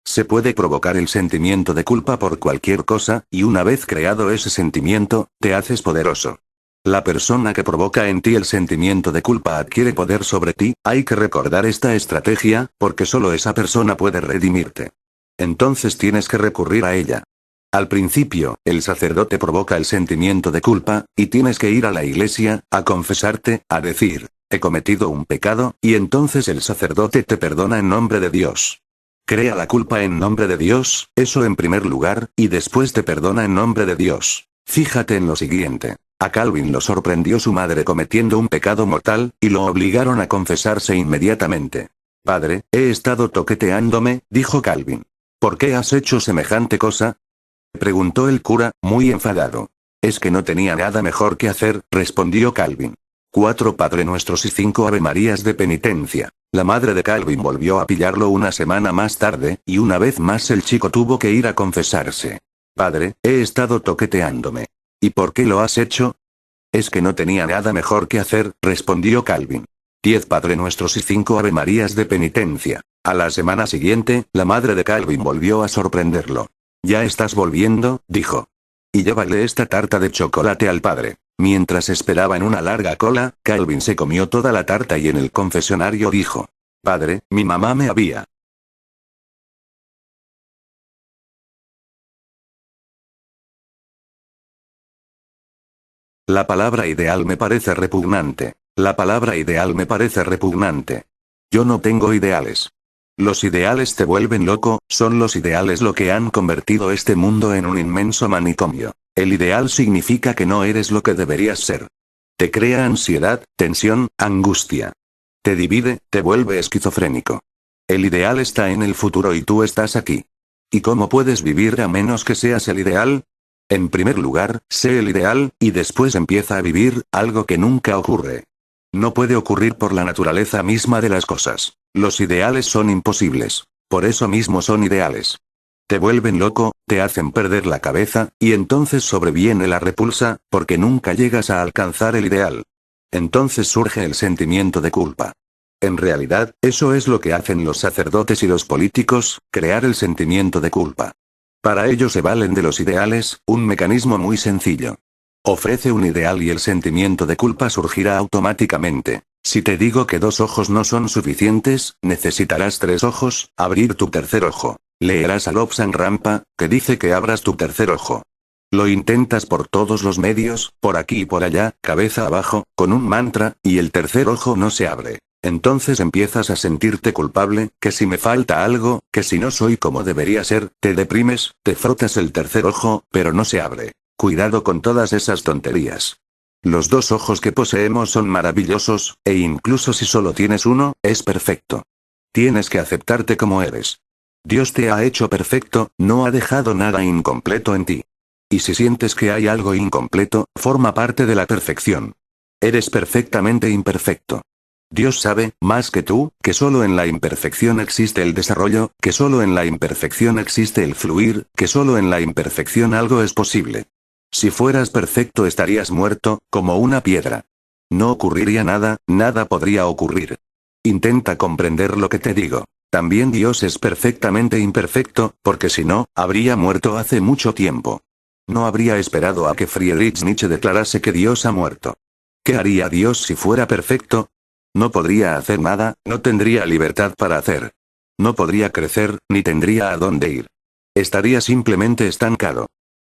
Se puede provocar el sentimiento de culpa por cualquier cosa, y una vez creado ese sentimiento, te haces poderoso. La persona que provoca en ti el sentimiento de culpa adquiere poder sobre ti, hay que recordar esta estrategia, porque solo esa persona puede redimirte. Entonces tienes que recurrir a ella. Al principio, el sacerdote provoca el sentimiento de culpa, y tienes que ir a la iglesia, a confesarte, a decir, he cometido un pecado, y entonces el sacerdote te perdona en nombre de Dios. Crea la culpa en nombre de Dios, eso en primer lugar, y después te perdona en nombre de Dios. Fíjate en lo siguiente. A Calvin lo sorprendió su madre cometiendo un pecado mortal, y lo obligaron a confesarse inmediatamente. Padre, he estado toqueteándome, dijo Calvin. ¿Por qué has hecho semejante cosa? Preguntó el cura, muy enfadado. Es que no tenía nada mejor que hacer, respondió Calvin. 4 Padre Nuestros y 5 Ave Marías de penitencia. La madre de Calvin volvió a pillarlo una semana más tarde, y una vez más el chico tuvo que ir a confesarse. Padre, he estado toqueteándome. ¿Y por qué lo has hecho? Es que no tenía nada mejor que hacer, respondió Calvin. 10 Padre Nuestros y 5 Ave Marías de penitencia. A la semana siguiente, la madre de Calvin volvió a sorprenderlo. ¿Ya estás volviendo?, dijo. Y llévale esta tarta de chocolate al padre. Mientras esperaba en una larga cola, Calvin se comió toda la tarta y en el confesionario dijo: Padre, mi mamá me había. La palabra ideal me parece repugnante. La palabra ideal me parece repugnante. Yo no tengo ideales. Los ideales te vuelven loco, son los ideales lo que han convertido este mundo en un inmenso manicomio. El ideal significa que no eres lo que deberías ser. Te crea ansiedad, tensión, angustia. Te divide, te vuelve esquizofrénico. El ideal está en el futuro y tú estás aquí. ¿Y cómo puedes vivir a menos que seas el ideal? En primer lugar, sé el ideal, y después empieza a vivir, algo que nunca ocurre. No puede ocurrir por la naturaleza misma de las cosas. Los ideales son imposibles. Por eso mismo son ideales. Te vuelven loco, te hacen perder la cabeza, y entonces sobreviene la repulsa, porque nunca llegas a alcanzar el ideal. Entonces surge el sentimiento de culpa. En realidad, eso es lo que hacen los sacerdotes y los políticos, crear el sentimiento de culpa. Para ello se valen de los ideales, un mecanismo muy sencillo. Ofrece un ideal y el sentimiento de culpa surgirá automáticamente. Si te digo que 2 ojos no son suficientes, necesitarás 3 ojos, abrir tu tercer ojo. Leerás a Lobsang Rampa, que dice que abras tu tercer ojo. Lo intentas por todos los medios, por aquí y por allá, cabeza abajo, con un mantra, y el tercer ojo no se abre. Entonces empiezas a sentirte culpable, que si me falta algo, que si no soy como debería ser, te deprimes, te frotas el tercer ojo, pero no se abre. Cuidado con todas esas tonterías. Los 2 ojos que poseemos son maravillosos, e incluso si solo tienes uno, es perfecto. Tienes que aceptarte como eres. Dios te ha hecho perfecto, no ha dejado nada incompleto en ti. Y si sientes que hay algo incompleto, forma parte de la perfección. Eres perfectamente imperfecto. Dios sabe, más que tú, que solo en la imperfección existe el desarrollo, que solo en la imperfección existe el fluir, que solo en la imperfección algo es posible. Si fueras perfecto estarías muerto, como una piedra. No ocurriría nada, nada podría ocurrir. Intenta comprender lo que te digo. También Dios es perfectamente imperfecto, porque si no, habría muerto hace mucho tiempo. No habría esperado a que Friedrich Nietzsche declarase que Dios ha muerto. ¿Qué haría Dios si fuera perfecto? No podría hacer nada, no tendría libertad para hacer. No podría crecer, ni tendría a dónde ir. Estaría simplemente estancado.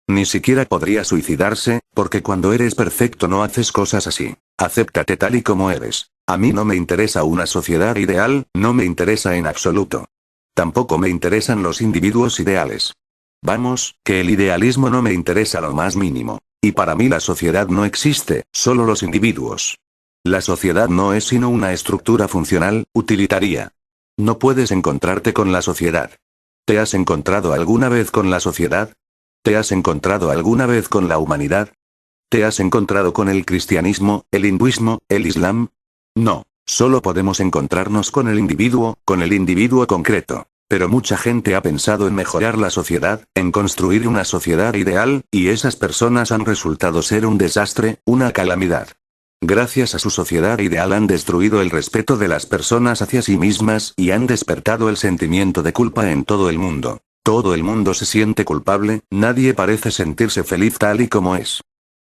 Ni siquiera podría suicidarse, porque cuando eres perfecto no haces cosas así. Acéptate tal y como eres. A mí no me interesa una sociedad ideal, no me interesa en absoluto. Tampoco me interesan los individuos ideales. Vamos, que el idealismo no me interesa lo más mínimo. Y para mí la sociedad no existe, solo los individuos. La sociedad no es sino una estructura funcional, utilitaria. No puedes encontrarte con la sociedad. ¿Te has encontrado alguna vez con la sociedad? ¿Te has encontrado alguna vez con la humanidad? ¿Te has encontrado con el cristianismo, el hinduismo, el islam? No, solo podemos encontrarnos con el individuo concreto. Pero mucha gente ha pensado en mejorar la sociedad, en construir una sociedad ideal, y esas personas han resultado ser un desastre, una calamidad. Gracias a su sociedad ideal han destruido el respeto de las personas hacia sí mismas y han despertado el sentimiento de culpa en todo el mundo. Todo el mundo se siente culpable, nadie parece sentirse feliz tal y como es.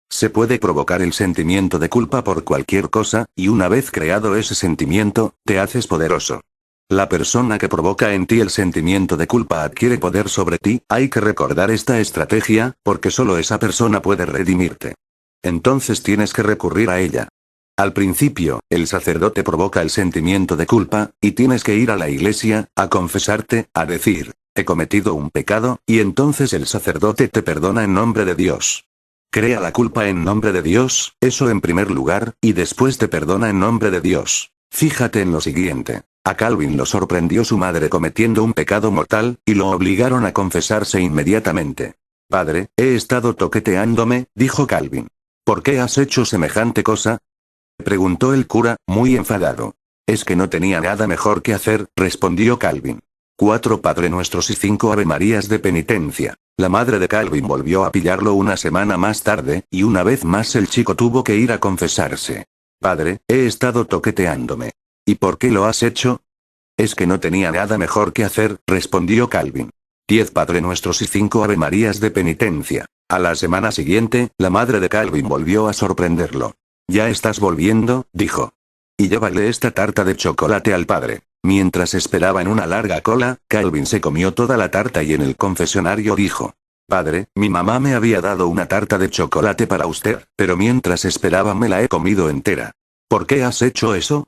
Se puede provocar el sentimiento de culpa por cualquier cosa, y una vez creado ese sentimiento, te haces poderoso. La persona que provoca en ti el sentimiento de culpa adquiere poder sobre ti, hay que recordar esta estrategia, porque solo esa persona puede redimirte. Entonces tienes que recurrir a ella. Al principio, el sacerdote provoca el sentimiento de culpa, y tienes que ir a la iglesia, a confesarte, a decir: he cometido un pecado, y entonces el sacerdote te perdona en nombre de Dios. Crea la culpa en nombre de Dios, eso en primer lugar, y después te perdona en nombre de Dios. Fíjate en lo siguiente. A Calvin lo sorprendió su madre cometiendo un pecado mortal, y lo obligaron a confesarse inmediatamente. Padre, he estado toqueteándome, dijo Calvin. ¿Por qué has hecho semejante cosa? Preguntó el cura, muy enfadado. Es que no tenía nada mejor que hacer, respondió Calvin. 4 Padre Nuestros y 5 Ave Marías de penitencia. La madre de Calvin volvió a pillarlo una semana más tarde, y una vez más el chico tuvo que ir a confesarse. Padre, he estado toqueteándome. ¿Y por qué lo has hecho? Es que no tenía nada mejor que hacer, respondió Calvin. 10 Padre Nuestros y 5 Ave Marías de penitencia. A la semana siguiente, la madre de Calvin volvió a sorprenderlo. «¿Ya estás volviendo?», dijo. Y llévale esta tarta de chocolate al padre. Mientras esperaba en una larga cola, Calvin se comió toda la tarta y en el confesionario dijo: «Padre, mi mamá me había dado una tarta de chocolate para usted, pero mientras esperaba me la he comido entera». «¿Por qué has hecho eso?»,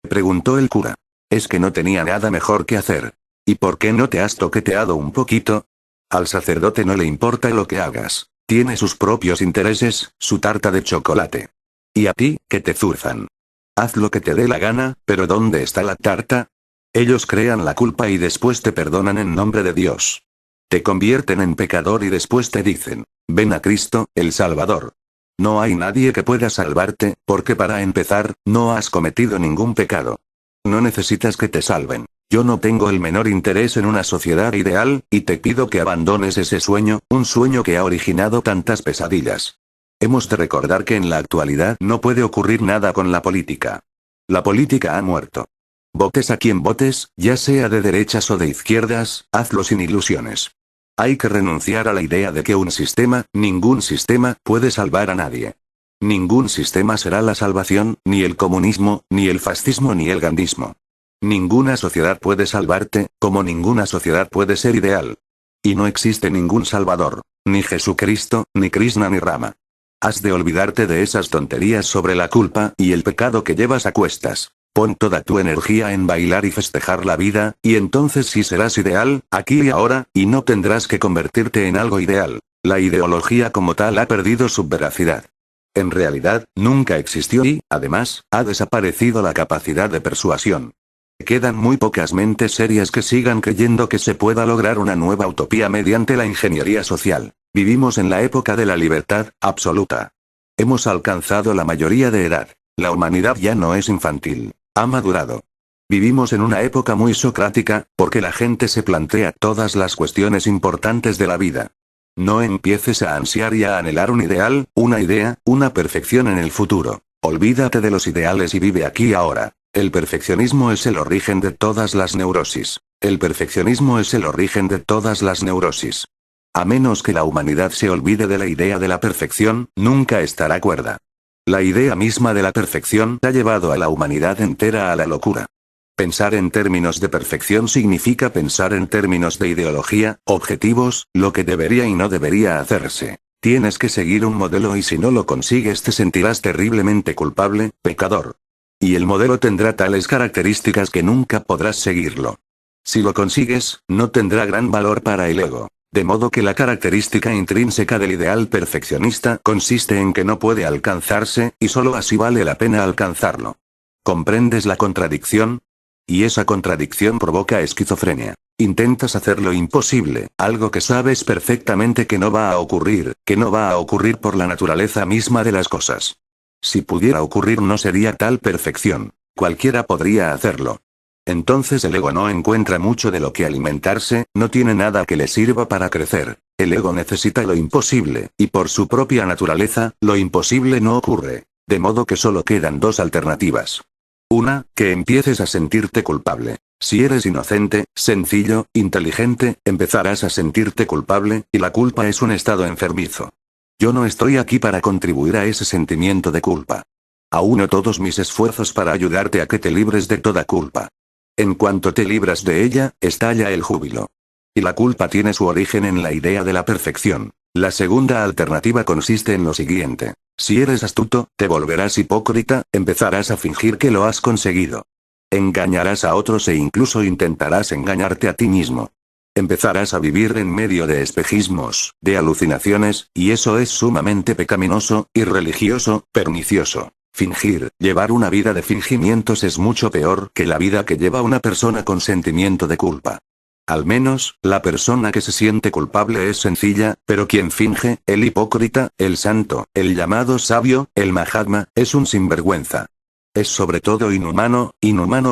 preguntó el cura. «Es que no tenía nada mejor que hacer». «¿Y por qué no te has toqueteado un poquito?». «Al sacerdote no le importa lo que hagas. Tiene sus propios intereses, su tarta de chocolate. ¿Y a ti, qué te zurfan? Haz lo que te dé la gana, pero ¿dónde está la tarta?». Ellos crean la culpa y después te perdonan en nombre de Dios. Te convierten en pecador y después te dicen: «Ven a Cristo, el Salvador». No hay nadie que pueda salvarte, porque para empezar, no has cometido ningún pecado. No necesitas que te salven. Yo no tengo el menor interés en una sociedad ideal, y te pido que abandones ese sueño, un sueño que ha originado tantas pesadillas. Hemos de recordar que en la actualidad no puede ocurrir nada con la política. La política ha muerto. Votes a quien votes, ya sea de derechas o de izquierdas, hazlo sin ilusiones. Hay que renunciar a la idea de que un sistema, ningún sistema, puede salvar a nadie. Ningún sistema será la salvación, ni el comunismo, ni el fascismo ni el gandhismo. Ninguna sociedad puede salvarte, como ninguna sociedad puede ser ideal. Y no existe ningún salvador, ni Jesucristo, ni Krishna ni Rama. Has de olvidarte de esas tonterías sobre la culpa y el pecado que llevas a cuestas. Pon toda tu energía en bailar y festejar la vida, y entonces sí serás ideal, aquí y ahora, y no tendrás que convertirte en algo ideal. La ideología como tal ha perdido su veracidad. En realidad, nunca existió y, además, ha desaparecido la capacidad de persuasión. Quedan muy pocas mentes serias que sigan creyendo que se pueda lograr una nueva utopía mediante la ingeniería social. Vivimos en la época de la libertad absoluta. Hemos alcanzado la mayoría de edad. La humanidad ya no es infantil. Ha madurado. Vivimos en una época muy socrática, porque la gente se plantea todas las cuestiones importantes de la vida. No empieces a ansiar y a anhelar un ideal, una idea, una perfección en el futuro. Olvídate de los ideales y vive aquí y ahora. El perfeccionismo es el origen de todas las neurosis. El perfeccionismo es el origen de todas las neurosis. A menos que la humanidad se olvide de la idea de la perfección, nunca estará cuerda. La idea misma de la perfección ha llevado a la humanidad entera a la locura. Pensar en términos de perfección significa pensar en términos de ideología, objetivos, lo que debería y no debería hacerse. Tienes que seguir un modelo y si no lo consigues te sentirás terriblemente culpable, pecador. Y el modelo tendrá tales características que nunca podrás seguirlo. Si lo consigues, no tendrá gran valor para el ego. De modo que la característica intrínseca del ideal perfeccionista consiste en que no puede alcanzarse, y solo así vale la pena alcanzarlo. ¿Comprendes la contradicción? Y esa contradicción provoca esquizofrenia. Intentas hacer lo imposible, algo que sabes perfectamente que no va a ocurrir por la naturaleza misma de las cosas. Si pudiera ocurrir no sería tal perfección. Cualquiera podría hacerlo. Entonces el ego no encuentra mucho de lo que alimentarse, no tiene nada que le sirva para crecer. El ego necesita lo imposible, y por su propia naturaleza, lo imposible no ocurre. De modo que solo quedan dos alternativas. Una, que empieces a sentirte culpable. Si eres inocente, sencillo, inteligente, empezarás a sentirte culpable, y la culpa es un estado enfermizo. Yo no estoy aquí para contribuir a ese sentimiento de culpa. Aúno todos mis esfuerzos para ayudarte a que te libres de toda culpa. En cuanto te libras de ella, estalla el júbilo. Y la culpa tiene su origen en la idea de la perfección. La segunda alternativa consiste en lo siguiente. Si eres astuto, te volverás hipócrita, empezarás a fingir que lo has conseguido. Engañarás a otros e incluso intentarás engañarte a ti mismo. Empezarás a vivir en medio de espejismos, de alucinaciones, y eso es sumamente pecaminoso, irreligioso, pernicioso. Fingir, llevar una vida de fingimientos es mucho peor que la vida que lleva una persona con sentimiento de culpa. Al menos, la persona que se siente culpable es sencilla, pero quien finge, el hipócrita, el santo, el llamado sabio, el Mahatma, es un sinvergüenza. Es sobre todo inhumano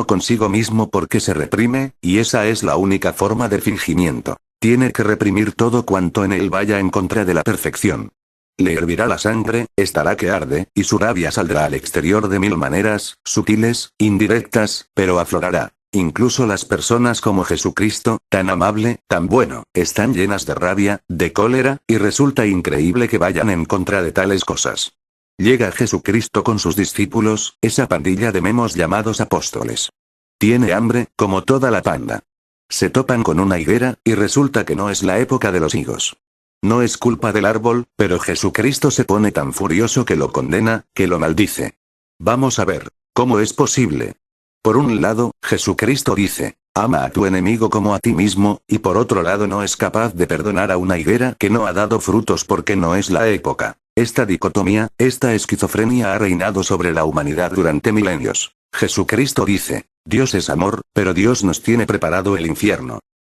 consigo mismo porque se reprime, y esa es la única forma de fingimiento. Tiene que reprimir todo cuanto en él vaya en contra de la perfección. Le hervirá la sangre, estará que arde, y su rabia saldrá al exterior de mil maneras, sutiles, indirectas, pero aflorará. Incluso las personas como Jesucristo, tan amable, tan bueno, están llenas de rabia, de cólera, y resulta increíble que vayan en contra de tales cosas. Llega Jesucristo con sus discípulos, esa pandilla de memos llamados apóstoles. Tiene hambre, como toda la panda. Se topan con una higuera, y resulta que no es la época de los higos. No es culpa del árbol, pero Jesucristo se pone tan furioso que lo condena, que lo maldice. Vamos a ver, ¿cómo es posible? Por un lado, Jesucristo dice, ama a tu enemigo como a ti mismo, y por otro lado no es capaz de perdonar a una higuera que no ha dado frutos porque no es la época. Esta dicotomía, esta esquizofrenia ha reinado sobre la humanidad durante milenios. Jesucristo dice, Dios es amor, pero Dios nos tiene preparado el infierno.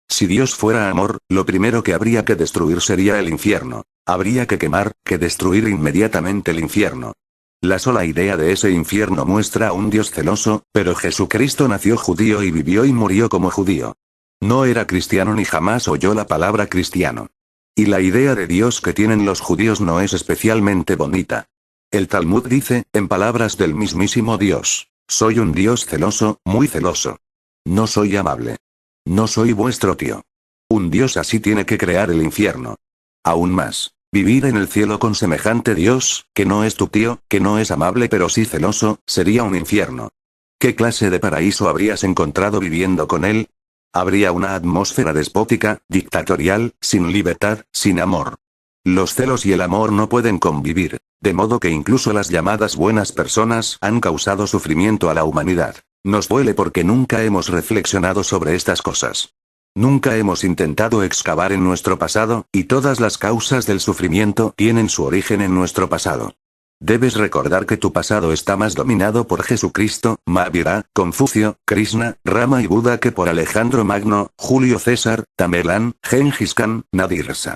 Si Dios fuera amor, lo primero que habría que destruir sería el infierno. Habría que quemar, que destruir inmediatamente el infierno. La sola idea de ese infierno muestra a un Dios celoso, pero Jesucristo nació judío y vivió y murió como judío. No era cristiano ni jamás oyó la palabra cristiano. Y la idea de Dios que tienen los judíos no es especialmente bonita. El Talmud dice, en palabras del mismísimo Dios, soy un Dios celoso, muy celoso. No soy amable. No soy vuestro tío. Un Dios así tiene que crear el infierno. Aún más, vivir en el cielo con semejante Dios, que no es tu tío, que no es amable pero sí celoso, sería un infierno. ¿Qué clase de paraíso habrías encontrado viviendo con él? Habría una atmósfera despótica, dictatorial, sin libertad, sin amor. Los celos y el amor no pueden convivir, de modo que incluso las llamadas buenas personas han causado sufrimiento a la humanidad. Nos duele porque nunca hemos reflexionado sobre estas cosas. Nunca hemos intentado excavar en nuestro pasado, y todas las causas del sufrimiento tienen su origen en nuestro pasado. Debes recordar que tu pasado está más dominado por Jesucristo, Mahavira, Confucio, Krishna, Rama y Buda que por Alejandro Magno, Julio César, Tamerlán, Gengis Khan, Nadir-Shah.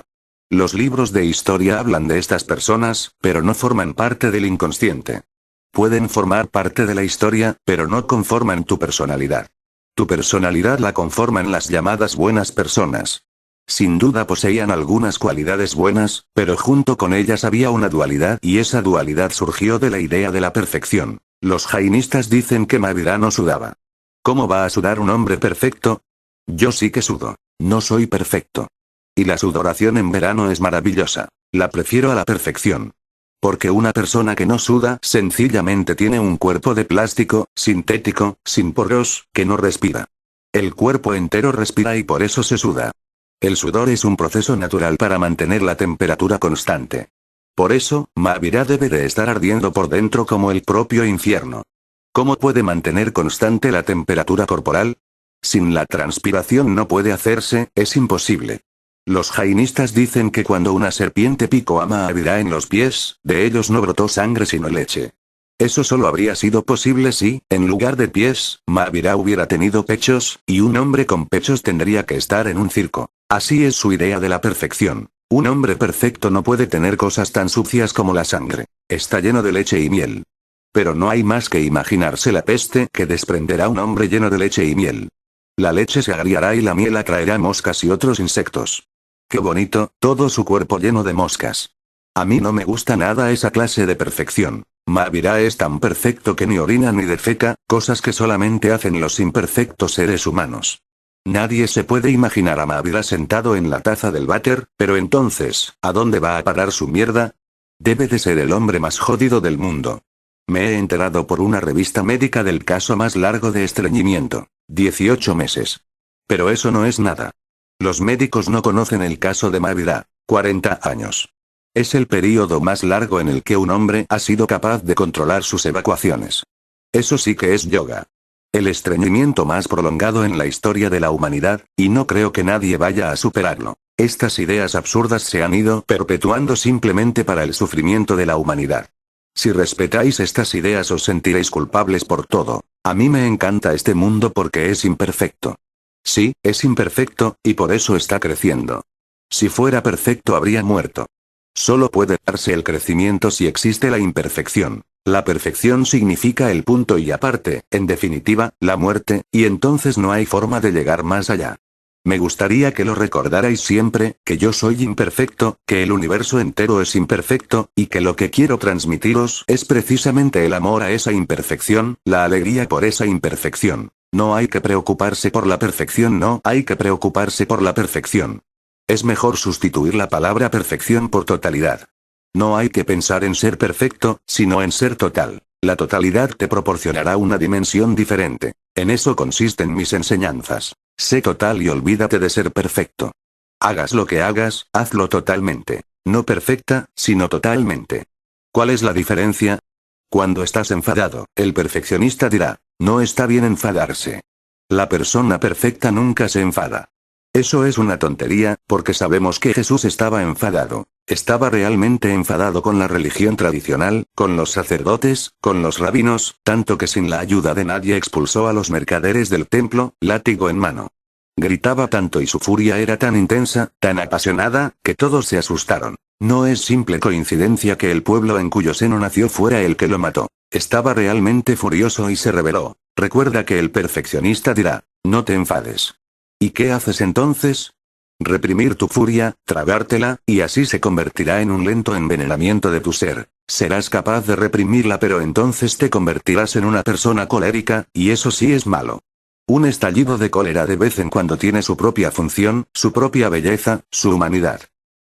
Los libros de historia hablan de estas personas, pero no forman parte del inconsciente. Pueden formar parte de la historia, pero no conforman tu personalidad. Tu personalidad la conforman las llamadas buenas personas. Sin duda poseían algunas cualidades buenas, pero junto con ellas había una dualidad y esa dualidad surgió de la idea de la perfección. Los jainistas dicen que Mahavira no sudaba. ¿Cómo va a sudar un hombre perfecto? Yo sí que sudo. No soy perfecto. Y la sudoración en verano es maravillosa. La prefiero a la perfección. Porque una persona que no suda sencillamente tiene un cuerpo de plástico, sintético, sin poros, que no respira. El cuerpo entero respira y por eso se suda. El sudor es un proceso natural para mantener la temperatura constante. Por eso, Mahavira debe de estar ardiendo por dentro como el propio infierno. ¿Cómo puede mantener constante la temperatura corporal? Sin la transpiración no puede hacerse, es imposible. Los jainistas dicen que cuando una serpiente picó a Mahavira en los pies, de ellos no brotó sangre sino leche. Eso solo habría sido posible si, en lugar de pies, Mahavira hubiera tenido pechos, y un hombre con pechos tendría que estar en un circo. Así es su idea de la perfección. Un hombre perfecto no puede tener cosas tan sucias como la sangre. Está lleno de leche y miel. Pero no hay más que imaginarse la peste que desprenderá un hombre lleno de leche y miel. La leche se agriará y la miel atraerá moscas y otros insectos. Qué bonito, todo su cuerpo lleno de moscas. A mí no me gusta nada esa clase de perfección. Mahavira es tan perfecto que ni orina ni defeca, cosas que solamente hacen los imperfectos seres humanos. Nadie se puede imaginar a Mahavira sentado en la taza del váter, pero entonces, ¿a dónde va a parar su mierda? Debe de ser el hombre más jodido del mundo. Me he enterado por una revista médica del caso más largo de estreñimiento. 18 meses. Pero eso no es nada. Los médicos no conocen el caso de Mahavira. 40 años. Es el período más largo en el que un hombre ha sido capaz de controlar sus evacuaciones. Eso sí que es yoga. El estreñimiento más prolongado en la historia de la humanidad, y no creo que nadie vaya a superarlo. Estas ideas absurdas se han ido perpetuando simplemente para el sufrimiento de la humanidad. Si respetáis estas ideas os sentiréis culpables por todo. A mí me encanta este mundo porque es imperfecto. Sí, es imperfecto, y por eso está creciendo. Si fuera perfecto habría muerto. Solo puede darse el crecimiento si existe la imperfección. La perfección significa el punto y aparte, en definitiva, la muerte, y entonces no hay forma de llegar más allá. Me gustaría que lo recordarais siempre, que yo soy imperfecto, que el universo entero es imperfecto, y que lo que quiero transmitiros es precisamente el amor a esa imperfección, la alegría por esa imperfección. No hay que preocuparse por la perfección, no hay que preocuparse por la perfección. Es mejor sustituir la palabra perfección por totalidad. No hay que pensar en ser perfecto, sino en ser total. La totalidad te proporcionará una dimensión diferente. En eso consisten mis enseñanzas. Sé total y olvídate de ser perfecto. Hagas lo que hagas, hazlo totalmente. No perfecta, sino totalmente. ¿Cuál es la diferencia? Cuando estás enfadado, el perfeccionista dirá, no está bien enfadarse. La persona perfecta nunca se enfada. Eso es una tontería, porque sabemos que Jesús estaba enfadado. Estaba realmente enfadado con la religión tradicional, con los sacerdotes, con los rabinos, tanto que sin la ayuda de nadie expulsó a los mercaderes del templo, látigo en mano. Gritaba tanto y su furia era tan intensa, tan apasionada, que todos se asustaron. No es simple coincidencia que el pueblo en cuyo seno nació fuera el que lo mató. Estaba realmente furioso y se rebeló. Recuerda que el perfeccionista dirá, no te enfades. ¿Y qué haces entonces? Reprimir tu furia, tragártela, y así se convertirá en un lento envenenamiento de tu ser. Serás capaz de reprimirla, pero entonces te convertirás en una persona colérica, y eso sí es malo. Un estallido de cólera de vez en cuando tiene su propia función, su propia belleza, su humanidad.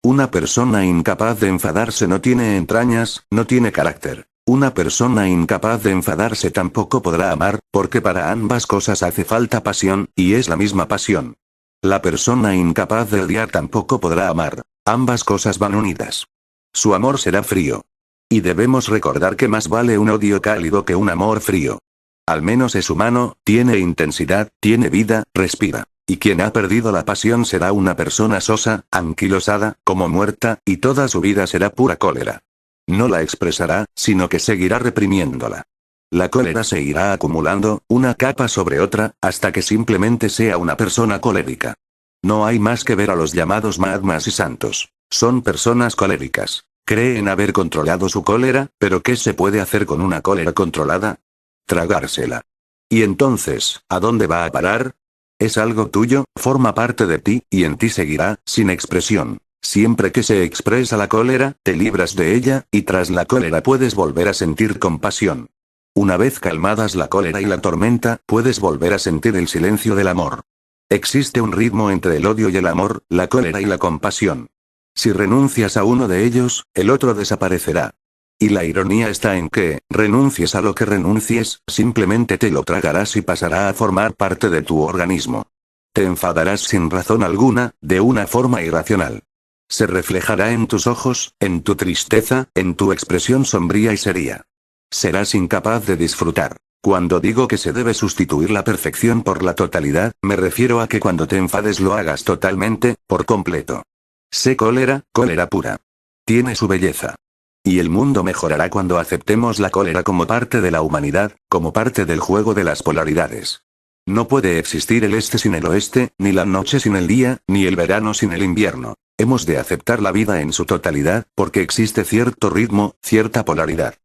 Una persona incapaz de enfadarse no tiene entrañas, no tiene carácter. Una persona incapaz de enfadarse tampoco podrá amar, porque para ambas cosas hace falta pasión, y es la misma pasión. La persona incapaz de odiar tampoco podrá amar. Ambas cosas van unidas. Su amor será frío. Y debemos recordar que más vale un odio cálido que un amor frío. Al menos es humano, tiene intensidad, tiene vida, respira. Y quien ha perdido la pasión será una persona sosa, anquilosada, como muerta, y toda su vida será pura cólera. No la expresará, sino que seguirá reprimiéndola. La cólera se irá acumulando, una capa sobre otra, hasta que simplemente sea una persona colérica. No hay más que ver a los llamados Mahatmas y santos. Son personas coléricas. Creen haber controlado su cólera, pero ¿qué se puede hacer con una cólera controlada? Tragársela. Y entonces, ¿a dónde va a parar? Es algo tuyo, forma parte de ti, y en ti seguirá, sin expresión. Siempre que se expresa la cólera, te libras de ella, y tras la cólera puedes volver a sentir compasión. Una vez calmadas la cólera y la tormenta, puedes volver a sentir el silencio del amor. Existe un ritmo entre el odio y el amor, la cólera y la compasión. Si renuncias a uno de ellos, el otro desaparecerá. Y la ironía está en que, renuncies a lo que renuncies, simplemente te lo tragarás y pasará a formar parte de tu organismo. Te enfadarás sin razón alguna, de una forma irracional. Se reflejará en tus ojos, en tu tristeza, en tu expresión sombría y seria. Serás incapaz de disfrutar. Cuando digo que se debe sustituir la perfección por la totalidad, me refiero a que cuando te enfades lo hagas totalmente, por completo. Sé cólera, cólera pura. Tiene su belleza. Y el mundo mejorará cuando aceptemos la cólera como parte de la humanidad, como parte del juego de las polaridades. No puede existir el este sin el oeste, ni la noche sin el día, ni el verano sin el invierno. Hemos de aceptar la vida en su totalidad, porque existe cierto ritmo, cierta polaridad.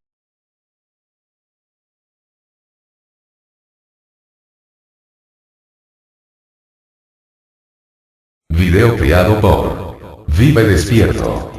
Video creado por Vive Despierto.